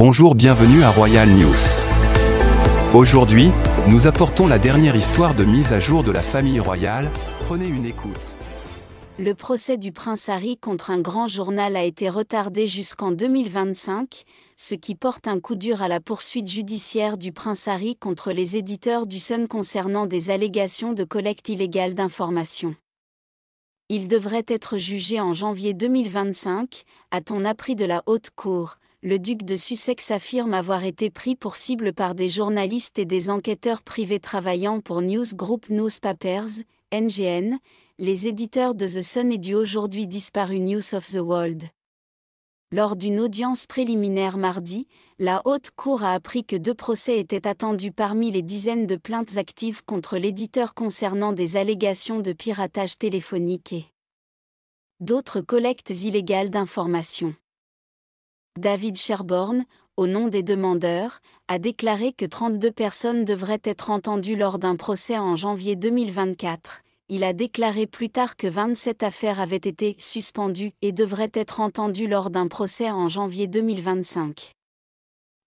Bonjour, bienvenue à Royal News. Aujourd'hui, nous apportons la dernière histoire de mise à jour de la famille royale. Prenez une écoute. Le procès du prince Harry contre un grand journal a été retardé jusqu'en 2025, ce qui porte un coup dur à la poursuite judiciaire du prince Harry contre les éditeurs du Sun concernant des allégations de collecte illégale d'informations. Il devrait être jugé en janvier 2025, a-t-on appris de la Haute Cour. Le duc de Sussex affirme avoir été pris pour cible par des journalistes et des enquêteurs privés travaillant pour News Group Newspapers, NGN, les éditeurs de The Sun et du aujourd'hui disparu News of the World. Lors d'une audience préliminaire mardi, la Haute Cour a appris que 2 procès étaient attendus parmi les dizaines de plaintes actives contre l'éditeur concernant des allégations de piratage téléphonique et d'autres collectes illégales d'informations. David Sherborne, au nom des demandeurs, a déclaré que 32 personnes devraient être entendues lors d'un procès en janvier 2024. Il a déclaré plus tard que 27 affaires avaient été suspendues et devraient être entendues lors d'un procès en janvier 2025.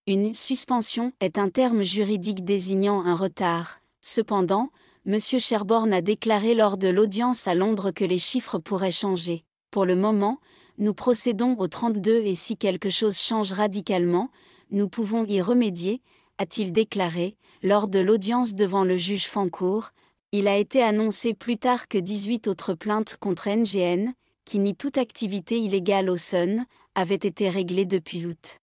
Une suspension est un terme juridique désignant un retard. Cependant, M. Sherborne a déclaré lors de l'audience à Londres que les chiffres pourraient changer. Pour le moment, nous procédons au 32 et si quelque chose change radicalement, nous pouvons y remédier, a-t-il déclaré, lors de l'audience devant le juge Fancourt. Il a été annoncé plus tard que 18 autres plaintes contre NGN, qui nie toute activité illégale au Sun, avaient été réglées depuis août.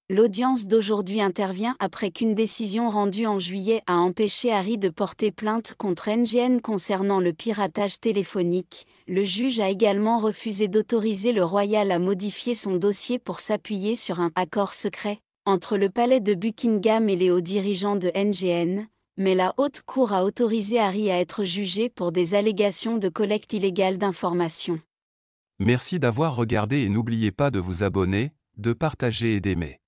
L'audience d'aujourd'hui intervient après qu'une décision rendue en juillet a empêché Harry de porter plainte contre NGN concernant le piratage téléphonique. Le juge a également refusé d'autoriser le Royal à modifier son dossier pour s'appuyer sur un « accord secret » entre le palais de Buckingham et les hauts dirigeants de NGN, mais la Haute Cour a autorisé Harry à être jugé pour des allégations de collecte illégale d'informations. Merci d'avoir regardé et n'oubliez pas de vous abonner, de partager et d'aimer.